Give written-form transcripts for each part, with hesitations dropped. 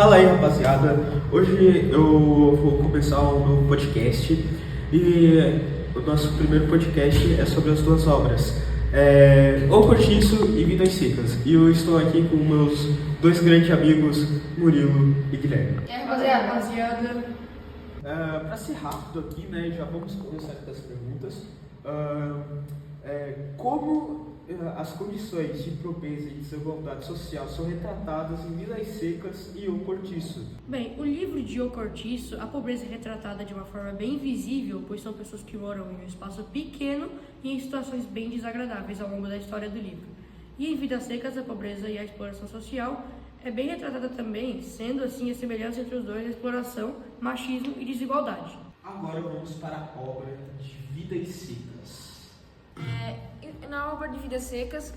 Fala aí, rapaziada. Hoje eu vou começar um novo podcast e o nosso primeiro podcast é sobre as duas obras, O Cortiço e Vidas Secas. E eu estou aqui com meus dois grandes amigos, Murilo e Guilherme. Rapaziada. Para ser rápido aqui, né, já vamos começar com as perguntas. Como as condições de pobreza e desigualdade social são retratadas em Vidas Secas e O Cortiço? Bem, o livro de O Cortiço, a pobreza é retratada de uma forma bem visível, pois são pessoas que moram em um espaço pequeno e em situações bem desagradáveis ao longo da história do livro. E em Vidas Secas, a pobreza e a exploração social é bem retratada também, sendo assim a semelhança entre os dois a exploração, machismo e desigualdade. Agora vamos para a obra de Vidas Secas. Na obra de Vidas Secas,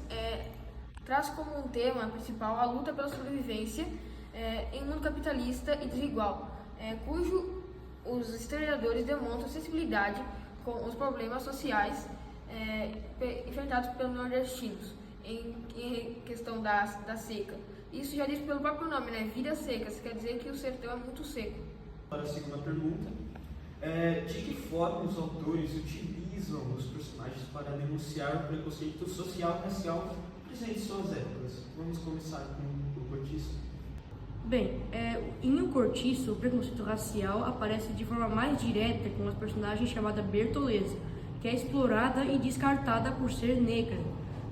traz como um tema principal a luta pela sobrevivência em um mundo capitalista e desigual, cujo os historiadores demonstram sensibilidade com os problemas sociais enfrentados pelos nordestinos em questão da seca. Isso já diz pelo próprio nome, né? Vidas Secas, quer dizer que o sertão é muito seco. Para a segunda pergunta, de que forma os autores utilizam os personagens para denunciar o preconceito social e racial presente em suas épocas? Vamos começar com o Cortiço. Bem, em O Cortiço, o preconceito racial aparece de forma mais direta com a personagem chamada Bertoleza, que é explorada e descartada por ser negra.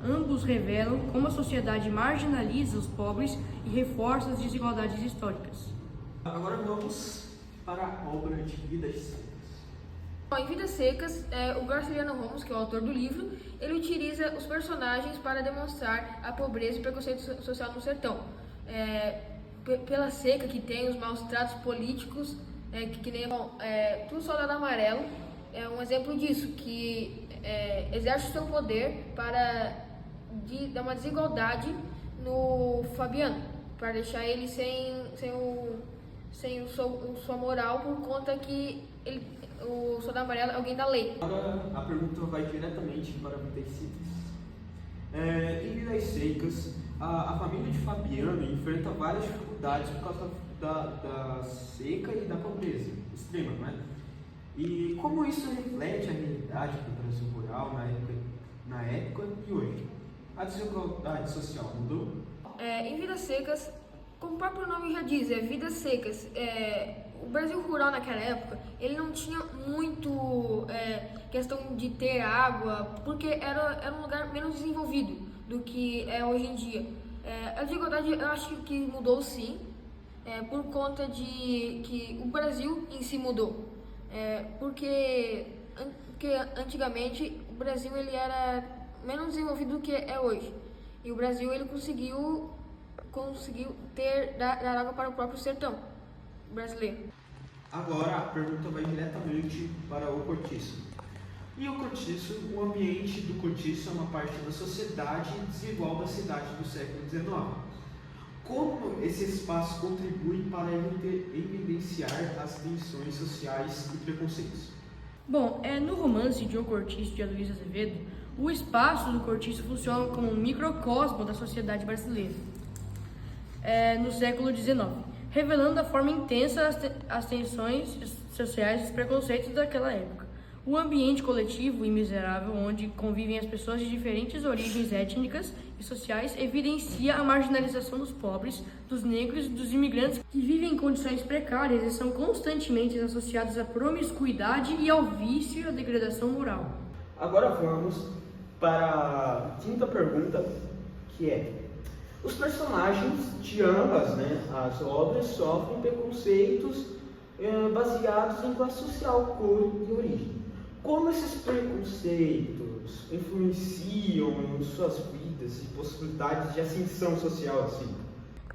Ambos revelam como a sociedade marginaliza os pobres e reforça as desigualdades históricas. Agora vamos para a obra de Vidas Secas. Bom, em Vidas Secas, o Graciliano Ramos, que é o autor do livro, ele utiliza os personagens para demonstrar a pobreza e o preconceito social no sertão. Pela seca que tem, os maus tratos políticos, que nem tudo Soldado Amarelo é um exemplo disso, que exerce o seu poder para dar uma desigualdade no Fabiano, para deixar ele sem sua moral por conta que o Soldado Amarelo é alguém da lei. Agora a pergunta vai diretamente para Vidas Secas. Em Vidas Secas, a família de Fabiano enfrenta várias dificuldades por causa da seca e da pobreza extrema, né? E como isso reflete a realidade do Brasil rural na época e hoje? A desigualdade social mudou? Em Vidas Secas, como o próprio nome já diz, Vidas Secas. O Brasil rural naquela época, ele não tinha muito questão de ter água, porque era um lugar menos desenvolvido do que é hoje em dia. A desigualdade eu acho que mudou sim, por conta de que o Brasil em si mudou. Porque antigamente o Brasil ele era menos desenvolvido do que é hoje. E o Brasil ele conseguiu dar água para o próprio sertão brasileiro. Agora a pergunta vai diretamente para o Cortiço. E o Cortiço, o ambiente do Cortiço é uma parte da sociedade desigual da cidade do século XIX. Como esse espaço contribui para evidenciar as tensões sociais e preconceitos? Bom, no romance de O Cortiço, de Aloysio Azevedo, o espaço do Cortiço funciona como um microcosmo da sociedade brasileira no século XIX, revelando a forma intensa as tensões sociais e os preconceitos daquela época. O ambiente coletivo e miserável, onde convivem as pessoas de diferentes origens étnicas e sociais, evidencia a marginalização dos pobres, dos negros e dos imigrantes que vivem em condições precárias e são constantemente associados à promiscuidade e ao vício e à degradação moral. Agora vamos para a quinta pergunta, que é: os personagens de ambas, as obras, sofrem preconceitos baseados em classe social, cor e origem. Como esses preconceitos influenciam em suas vidas e possibilidades de ascensão social assim?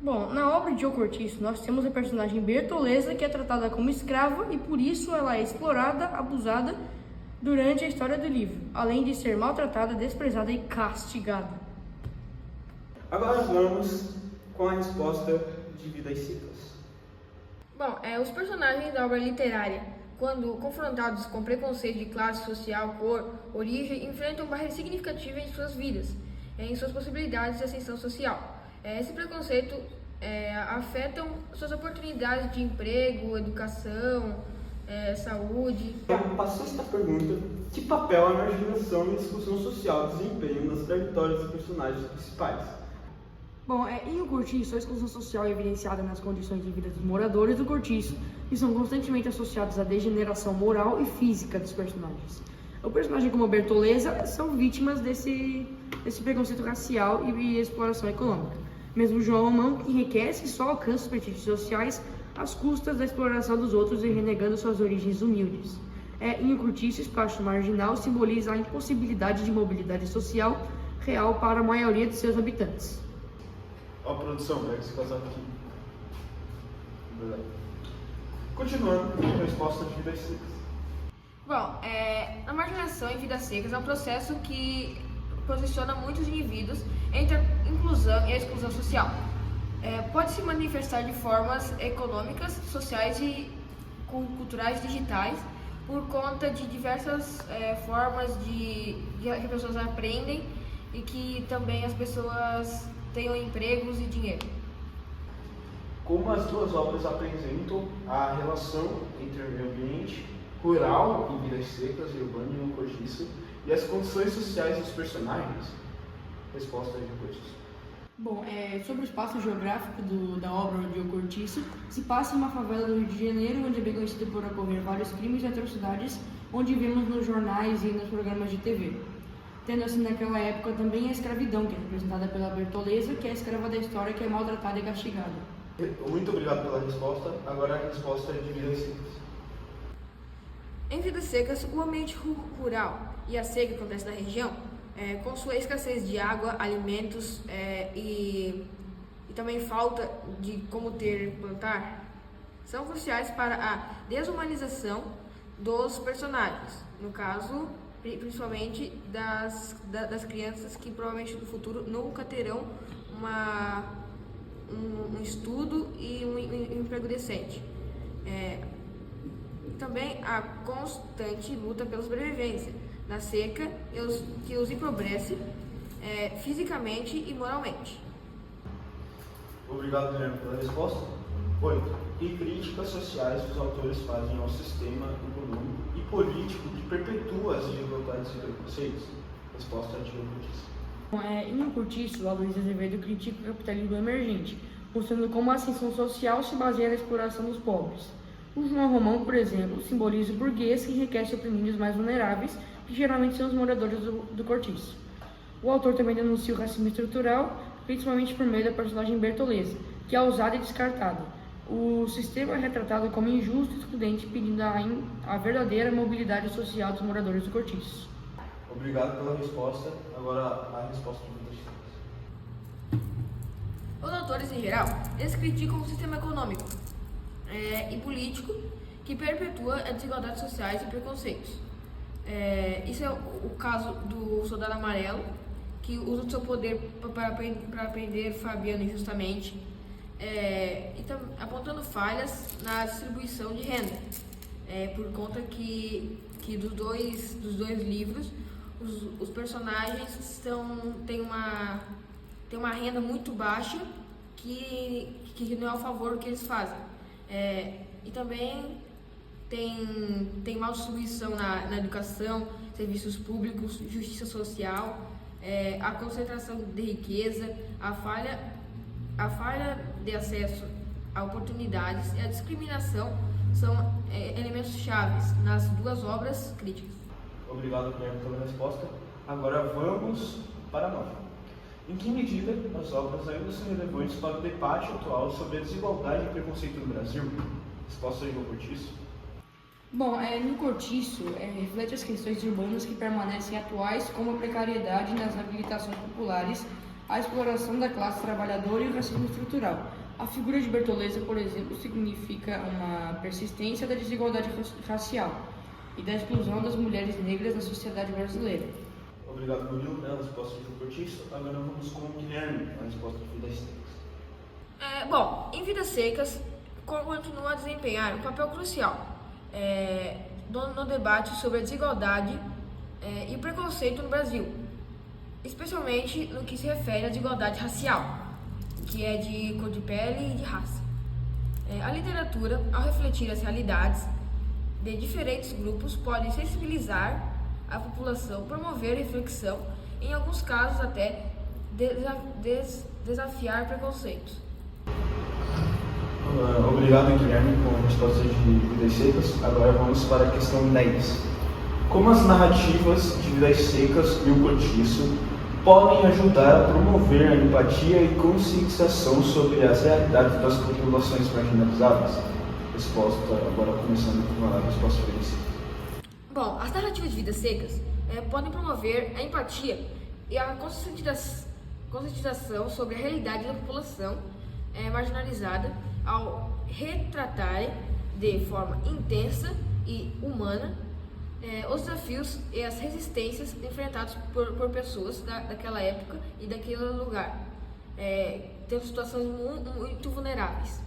Bom, na obra de O Cortiço, nós temos a personagem Bertoleza, que é tratada como escrava e por isso ela é explorada, abusada durante a história do livro, além de ser maltratada, desprezada e castigada. Agora vamos com a resposta de Vidas Secas. Bom, os personagens da obra literária, quando confrontados com preconceito de classe social, cor, origem, enfrentam barreiras significativas em suas vidas, em suas possibilidades de ascensão social. Esse preconceito afetam suas oportunidades de emprego, educação, saúde. Passou esta pergunta: que papel a marginação e a exclusão social desempenham nas trajetórias dos personagens principais? Bom, em O Cortiço, a exclusão social é evidenciada nas condições de vida dos moradores do cortiço, que são constantemente associados à degeneração moral e física dos personagens. O personagem como a Bertoleza são vítimas desse preconceito racial e exploração econômica. Mesmo João Romão enriquece e só alcança os benefícios sociais às custas da exploração dos outros e renegando suas origens humildes. Em O Cortiço, o espaço marginal simboliza a impossibilidade de mobilidade social real para a maioria de seus habitantes. Ó, produção, pega esse casaco aqui. Verdade. Continuando com a resposta de Vidas Secas. Bom, a marginação em Vidas Secas é um processo que posiciona muitos indivíduos entre a inclusão e a exclusão social. Pode se manifestar de formas econômicas, sociais e culturais digitais por conta de diversas formas que as pessoas aprendem e que também as pessoas tenham empregos e dinheiro. Como as duas obras apresentam a relação entre o meio ambiente rural em Vidas Secas e urbano em O Cortiço e as condições sociais dos personagens? Resposta de O Cortiço. Bom, sobre o espaço geográfico da obra de O Cortiço, se passa em uma favela do Rio de Janeiro, onde é bem conhecido por ocorrer vários crimes e atrocidades, onde vemos nos jornais e nos programas de TV. Tendo assim naquela época também a escravidão, que é representada pela Bertoleza, que é a escrava da história que é maltratada e castigada. Muito obrigado pela resposta. Agora a resposta é de Vidas Secas. Em Vidas Secas, o ambiente rural e a seca que acontece na região, com sua escassez de água, alimentos e também falta de como plantar, são cruciais para a desumanização dos personagens. No caso, principalmente das crianças que provavelmente no futuro nunca terão um estudo e um emprego decente. Também a constante luta pela sobrevivência na seca que os empobrece fisicamente e moralmente. Obrigado, Guilherme, pela resposta. 8. Que críticas sociais os autores fazem ao sistema econômico e político que perpetua as desigualdades e preconceitos? Resposta de O Cortiço. Em O Cortiço, a Luísa Azevedo critica o capitalismo emergente, mostrando como a ascensão social se baseia na exploração dos pobres. O João Romão, por exemplo, simboliza o burguês que enriquece oprimindo os mais vulneráveis, que geralmente são os moradores do cortiço. O autor também denuncia o racismo estrutural, principalmente por meio da personagem Bertoleza, que é ousada e descartada. O sistema é retratado como injusto e excludente, pedindo a verdadeira mobilidade social dos moradores do cortiço. Obrigado pela resposta. Agora a resposta de Vidas Secas. Os autores, em geral, eles criticam o sistema econômico e político que perpetua as desigualdades sociais e preconceitos. Isso é o caso do Soldado Amarelo, que usa o seu poder para prender Fabiano injustamente, apontando falhas na distribuição de renda, por conta que dos dois livros os personagens têm uma renda muito baixa que não é a favor do que eles fazem. E também tem mal distribuição na educação, serviços públicos, justiça social, a concentração de riqueza, a falha de acesso a oportunidades e a discriminação são elementos chaves nas duas obras críticas. Obrigado, Guilherme, pela resposta. Agora vamos para a nota. Em que medida as obras ainda são relevantes para o debate atual sobre a desigualdade e preconceito no Brasil? Resposta de O Cortiço. Bom, no Cortiço, reflete as questões urbanas que permanecem atuais, como a precariedade nas habilitações populares, a exploração da classe trabalhadora e o racismo estrutural. A figura de Bertoleza, por exemplo, significa uma persistência da desigualdade racial e da exclusão das mulheres negras na sociedade brasileira. Obrigado, Murilo, pela resposta de O Cortiço. Agora vamos com o Guilherme, a resposta de Vidas Secas. Bom, em Vidas Secas, continua a desempenhar um papel crucial no debate sobre a desigualdade e o preconceito no Brasil, especialmente no que se refere à desigualdade racial. que é de cor de pele e de raça. A literatura, ao refletir as realidades de diferentes grupos, pode sensibilizar a população, promover reflexão, em alguns casos até desafiar preconceitos. Obrigado, Guilherme, com a resposta de Vidas Secas. Agora vamos para a questão 10. Como as narrativas de Vidas Secas e o Cortiço podem ajudar a promover a empatia e conscientização sobre as realidades das populações marginalizadas? Resposta, agora começando com a resposta de Vidas Secas. Bom, as narrativas de Vidas Secas podem promover a empatia e a conscientização sobre a realidade da população marginalizada ao retratarem de forma intensa e humana os desafios e as resistências enfrentados por pessoas daquela época e daquele lugar, tendo situações muito vulneráveis.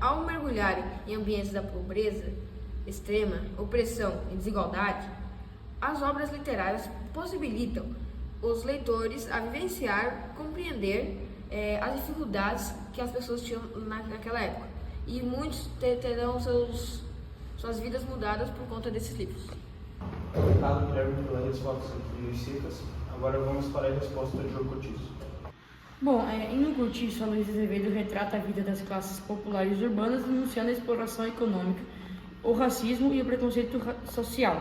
Ao mergulharem em ambientes da pobreza extrema, opressão e desigualdade, as obras literárias possibilitam os leitores a vivenciar, compreender as dificuldades que as pessoas tinham naquela época, e muitos terão suas vidas mudadas por conta desses livros. Obrigado, Guilherme, pela resposta de Vidas Secas. Agora vamos para a resposta de Cortiço. Bom, em O Cortiço, a Luísa Azevedo retrata a vida das classes populares urbanas, denunciando a exploração econômica, o racismo e o preconceito social.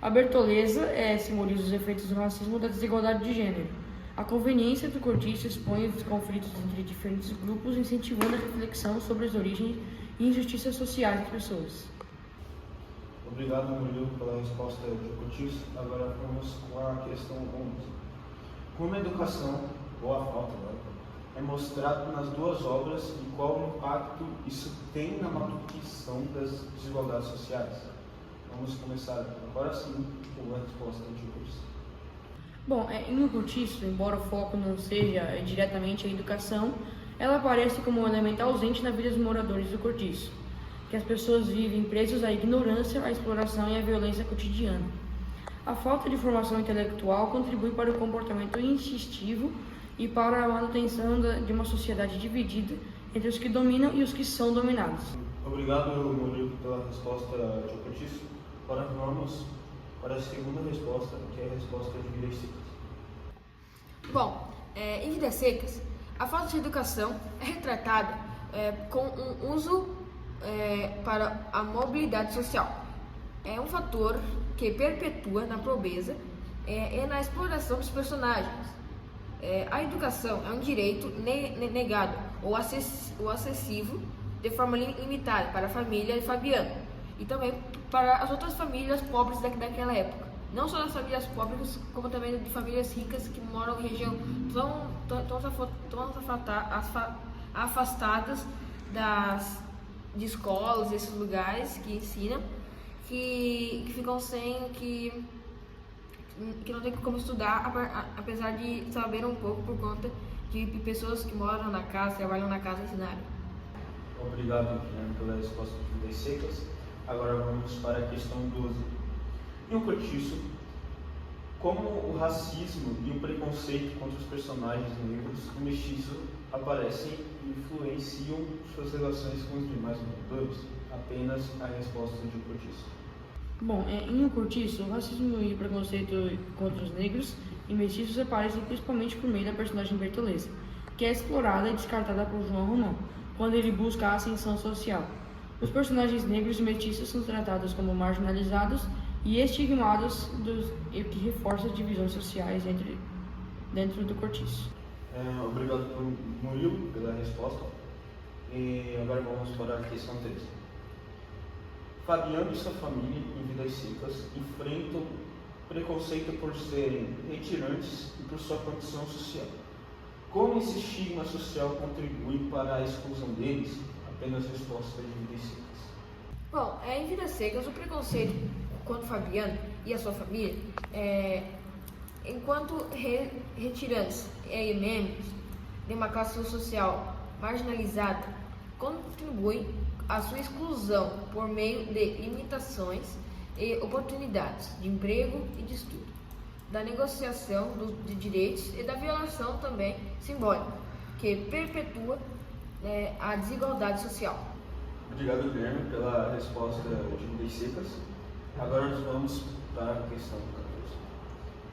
A Bertoleza simboliza os efeitos do racismo e da desigualdade de gênero. A conveniência do Cortiço expõe os conflitos entre diferentes grupos, incentivando a reflexão sobre as origens e injustiças sociais das pessoas. Obrigado, Murilo, pela resposta de Cortiço. Agora vamos com a questão 11. Como a educação, ou a falta dela, é mostrado nas duas obras e qual impacto isso tem na manutenção das desigualdades sociais? Vamos começar agora sim com a resposta de Cortiço. Bom, em O Cortiço, embora o foco não seja diretamente a educação, ela aparece como um elemento ausente na vida dos moradores do Cortiço, que as pessoas vivem presos à ignorância, à exploração e à violência cotidiana. A falta de formação intelectual contribui para o comportamento instintivo e para a manutenção de uma sociedade dividida entre os que dominam e os que são dominados. Obrigado, Murilo, pela resposta de Cortiço. Agora vamos para a segunda resposta, que é a resposta de Vidas Secas. Bom, em Vidas Secas, a falta de educação é retratada com um uso para a mobilidade social. É um fator que perpetua na pobreza e na exploração dos personagens. A educação é um direito negado ou acessível de forma limitada para a família de Fabiano e também para as outras famílias pobres daquela época. Não só das famílias pobres, como também de famílias ricas que moram em região tão afastadas de escolas, esses lugares que ensinam, que ficam que não tem como estudar, apesar de saber um pouco por conta de pessoas que moram na casa, trabalham na casa ensinarem. Obrigado, Guilherme, pela resposta de Vidas Secas. Agora vamos para a questão 12. Em O Cortiço, como o racismo e o preconceito contra os personagens negros e mestiços aparecem e influenciam suas relações com os demais moradores? Apenas a resposta de Cortiço. Bom, em O Cortiço, o racismo e o preconceito contra os negros e mestiços aparecem principalmente por meio da personagem Bertoleza, que é explorada e descartada por João Romão, quando ele busca a ascensão social. Os personagens negros e mestiços são tratados como marginalizados e estigmados, o que reforça as divisões sociais dentro do Cortiço. Obrigado, Murilo, pela resposta. E agora vamos para a questão 13. Fabiano e sua família, em Vidas Secas, enfrentam preconceito por serem retirantes e por sua condição social. Como esse estigma social contribui para a exclusão deles? Apenas resposta de Vidas Secas. Bom, em Vidas Secas, o preconceito contra Fabiano e a sua família, enquanto retirantes e membros de uma classe social marginalizada, contribuem à sua exclusão por meio de limitações e oportunidades de emprego e de estudo. da negociação de direitos e da violação também simbólica, que perpetua a desigualdade social. Obrigado, Guilherme, pela resposta de Vidas Secas. Agora nós vamos para a questão 14.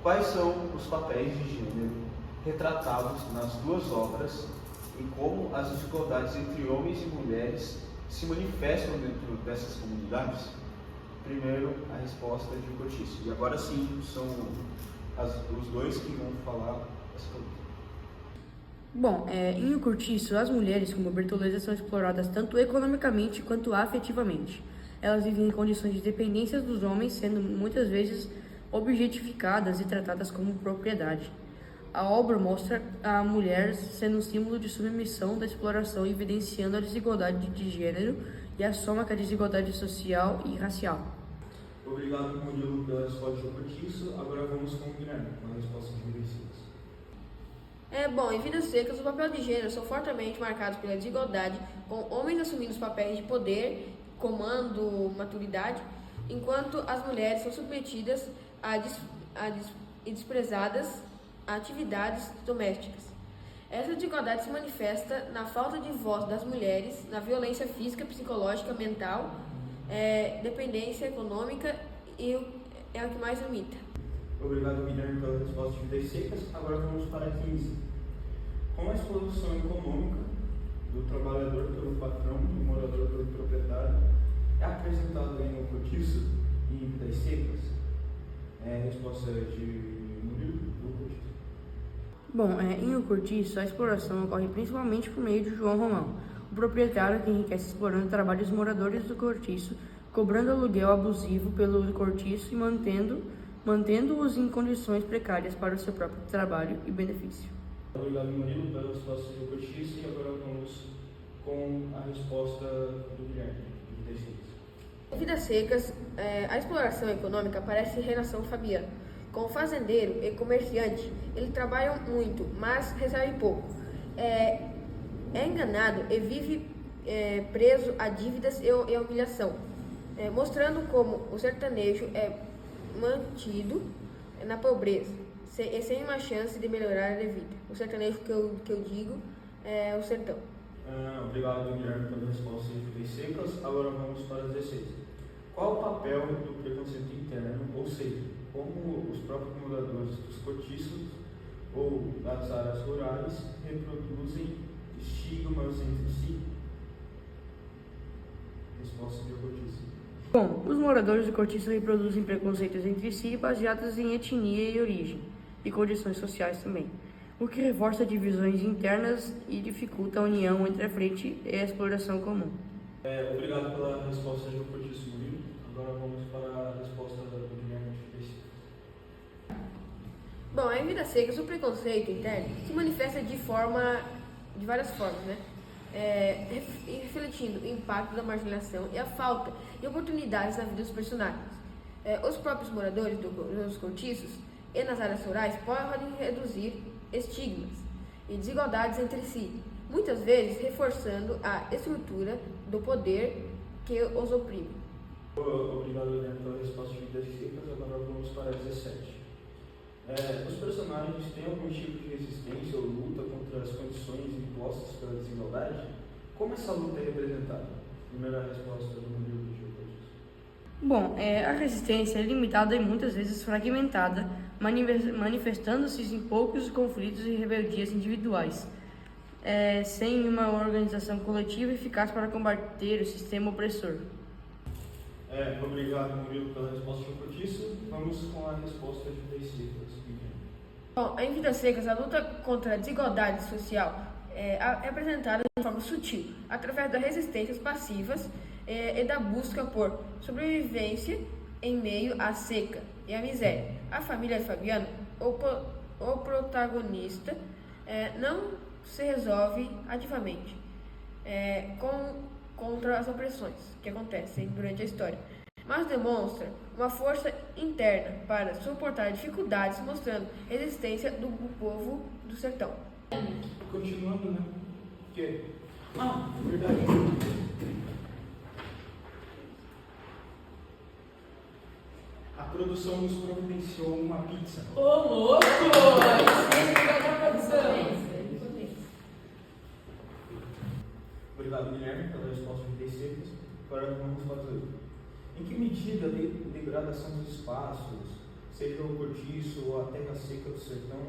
Quais são os papéis de gênero retratados nas duas obras e como as desigualdades entre homens e mulheres se manifestam dentro dessas comunidades? Primeiro, a resposta de Cortiço. E agora sim, são os dois que vão falar essa pergunta. Bom, em O Cortiço, as mulheres como Bertoleza são exploradas tanto economicamente quanto afetivamente. Elas vivem em condições de dependência dos homens, sendo muitas vezes objetificadas e tratadas como propriedade. A obra mostra a mulher sendo um símbolo de submissão da exploração, evidenciando a desigualdade de gênero e a soma com a desigualdade social e racial. Obrigado, Murilo, pela resposta do Cortiço. Agora vamos com o Guilherme, com a resposta de Vidas Secas. Bom, em Vidas Secas, o papel de gênero são fortemente marcados pela desigualdade, com homens assumindo os papéis de poder, comando, maturidade, enquanto as mulheres são submetidas e desprezadas a atividades domésticas. Essa desigualdade se manifesta na falta de voz das mulheres, na violência física, psicológica, mental, dependência econômica e é o que mais limita. Obrigado, Guilherme, pela resposta de Vidas Secas. Agora vamos para a 15. Como a exploração econômica do trabalhador pelo patrão e do morador pelo proprietário é apresentada em O Cortiço e em Vidas Secas? Resposta de Murilo, do Cortiço. Bom, em O Cortiço, a exploração ocorre principalmente por meio de João Romão, o proprietário que enriquece explorando o trabalho dos moradores do cortiço, cobrando aluguel abusivo pelo cortiço e mantendo-os em condições precárias para o seu próprio trabalho e benefício. Obrigado, Murilo, pela resposta do Cortiço. E agora vamos com a resposta do Guilherme, de Vidas Secas. Em Vidas Secas, a exploração econômica aparece em relação fabiana. Com o fazendeiro e comerciante, eles trabalham muito, mas recebem pouco. É enganado e vive preso a dívidas e humilhação, mostrando como o sertanejo é mantido na pobreza e sem uma chance de melhorar a vida. O sertanejo que eu digo é o sertão. Obrigado, Guilherme, pela resposta de Vidas Secas. Agora vamos para 16. Qual o papel do preconceito interno, ou seja, como os próprios moradores dos cortiços ou das áreas rurais reproduzem estigmas entre si? Resposta de Cortiço. Bom, os moradores do cortiço reproduzem preconceitos entre si baseados em etnia e origem, e condições sociais também, o que reforça divisões internas e dificulta a união entre a frente e a exploração comum. Obrigado pela resposta de Cortiço, Murilo. Agora vamos para a resposta do Guilherme de Vidas Secas. Bom, em Vidas Secas, o preconceito interno se manifesta de várias formas, né? Refletindo o impacto da marginalização e a falta de oportunidades na vida dos personagens. Os próprios moradores dos cortiços e nas áreas rurais podem reduzir estigmas e desigualdades entre si, muitas vezes reforçando a estrutura do poder que os oprime. Obrigado, Guilherme, pela resposta de Vidas Secas. Agora vamos para 17. Os personagens têm algum tipo de resistência ou luta contra as condições impostas pela desigualdade? Como essa luta é representada? Primeira resposta do Murilo de Cortiço. Bom, a resistência é limitada e muitas vezes fragmentada, manifestando-se em poucos conflitos e rebeldias individuais, sem uma organização coletiva eficaz para combater o sistema opressor. Obrigado, Murilo, pela resposta de Cortiço. Vamos com a resposta de Vidas Secas. Bom, em Vidas Secas, a luta contra a desigualdade social é apresentada de forma sutil, através das resistências passivas e da busca por sobrevivência em meio à seca e à miséria. A família Fabiano, o protagonista, não se resolve ativamente contra as opressões que acontecem durante a história, mas demonstra uma força interna para suportar dificuldades, mostrando resistência do povo do sertão. Continuando, né? Verdade. A produção nos providenciou uma pizza. Ô, louco! Esse é da produção. Obrigado, Guilherme, pela resposta de Vidas Secas. Agora vamos fazer. Em que medida a degradação dos espaços, seja o cortiço ou a terra seca do sertão,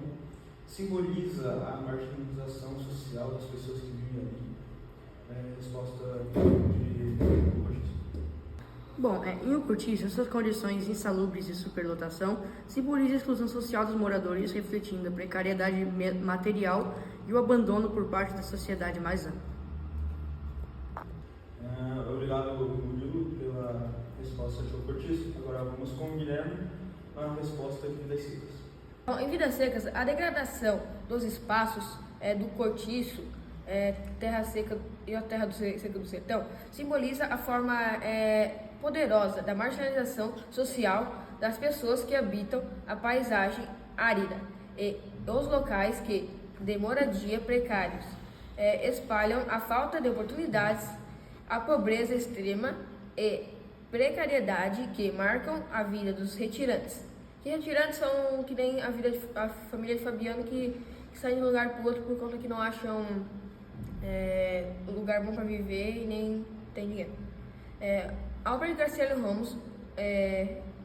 simboliza a marginalização social das pessoas que vivem ali? Resposta de cortiço. Bom, em o cortiço, suas condições insalubres e superlotação simbolizam a exclusão social dos moradores, refletindo a precariedade material e o abandono por parte da sociedade mais ampla. Obrigado, Murilo, pela resposta de cortiço. Agora vamos com o Guilherme na resposta de Vidas Secas. Bom, em Vidas Secas, a degradação dos espaços do cortiço, terra seca e a terra seca do sertão simboliza a forma poderosa da marginalização social das pessoas que habitam a paisagem árida e os locais que, de moradia precários, espalham a falta de oportunidades, a pobreza extrema e precariedade que marcam a vida dos retirantes. Que retirantes são que nem a família de Fabiano que sai de um lugar para o outro por conta que não acham um lugar bom para viver e nem tem dinheiro. Albert Graciliano Ramos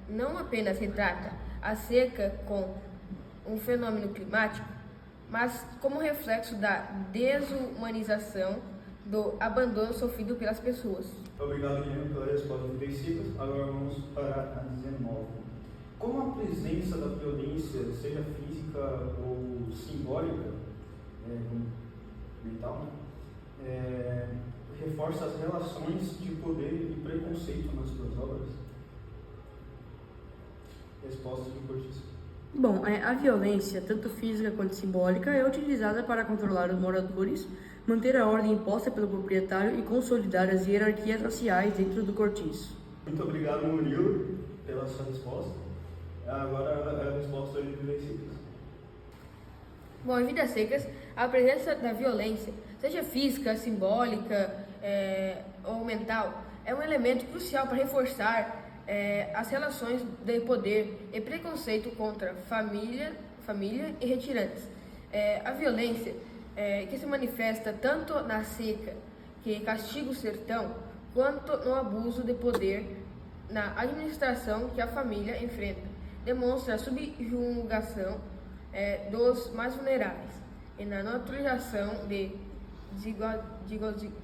não apenas retrata a seca com um fenômeno climático, mas como reflexo da desumanização do abandono sofrido pelas pessoas. Obrigado, Guilherme, pela resposta de Vidas Secas. Agora vamos para a 19. Como a presença da violência, seja física ou simbólica, mental, reforça as relações de poder e preconceito nas suas obras? Resposta de cortiço. Bom, a violência, tanto física quanto simbólica, é utilizada para controlar os moradores, manter a ordem imposta pelo proprietário e consolidar as hierarquias raciais dentro do cortiço. Muito obrigado, Murilo, pela sua resposta. Agora a resposta de Vidas Secas. Bom, em Vidas Secas, a presença da violência, seja física, simbólica ou mental, é um elemento crucial para reforçar as relações de poder e preconceito contra família e retirantes. A violência que se manifesta tanto na seca, que castiga o sertão, quanto no abuso de poder na administração que a família enfrenta, demonstra a subjugação dos mais vulneráveis e na naturalização de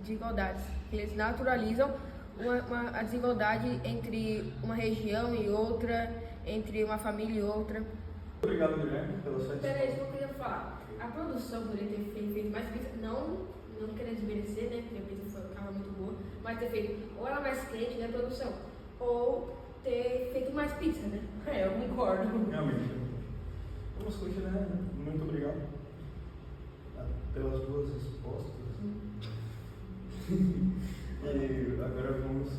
desigualdades. Eles naturalizam a desigualdade entre uma região e outra, entre uma família e outra. Obrigado, Guilherme, pela sua resposta. Peraí, eu queria falar. A produção poderia ter feito mais pizza, não querendo desmerecer, né? Porque a pizza ficava muito boa, mas ter feito ou ela mais quente, né? Produção, ou ter feito mais pizza, né? Eu concordo. Realmente. Vamos continuar, né? Muito obrigado pelas duas respostas. E agora vamos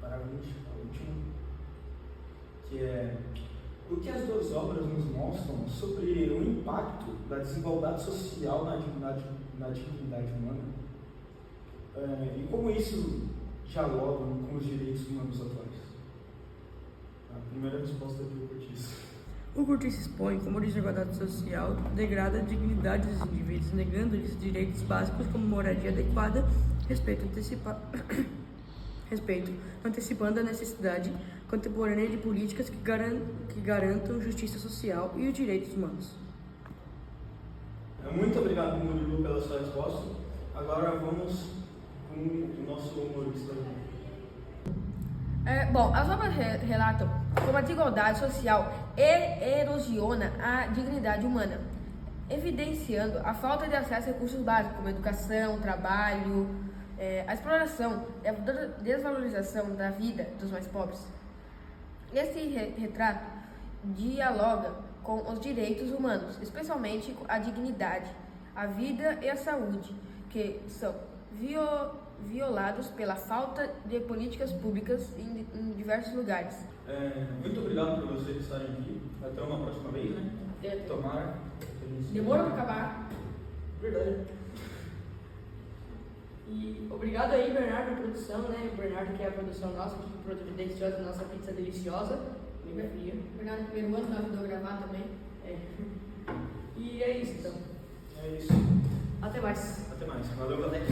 para a última, que é o que as duas obras nos mostram sobre o impacto da desigualdade social na dignidade humana e como isso dialoga com os direitos humanos atuais. A primeira resposta de cortiço. O cortiço expõe como a desigualdade social degrada a dignidade dos indivíduos, negando-lhes direitos básicos como moradia adequada, antecipando a necessidade contemporânea de políticas que garantam justiça social e os direitos humanos. Muito obrigado, Murilo, pela sua resposta. Agora vamos com o nosso humorista. Bom, as obras relatam como a desigualdade social erosiona a dignidade humana, evidenciando a falta de acesso a recursos básicos como educação, trabalho, a exploração e a desvalorização da vida dos mais pobres. Esse retrato dialoga com os direitos humanos, especialmente a dignidade, a vida e a saúde, que são violados pela falta de políticas públicas em diversos lugares. Muito obrigado por vocês estarem aqui. Até uma próxima vez, né? Tomara. Demorou para acabar. Verdade. E obrigado aí, Bernardo, produção, né? O Bernardo que é a produção nossa, que providenciou a nossa pizza deliciosa. Mega fria. Bernardo, primeiro ano, me ajudou a gravar também. É. E é isso, então. É isso. Até mais. Até mais. Valeu, galera.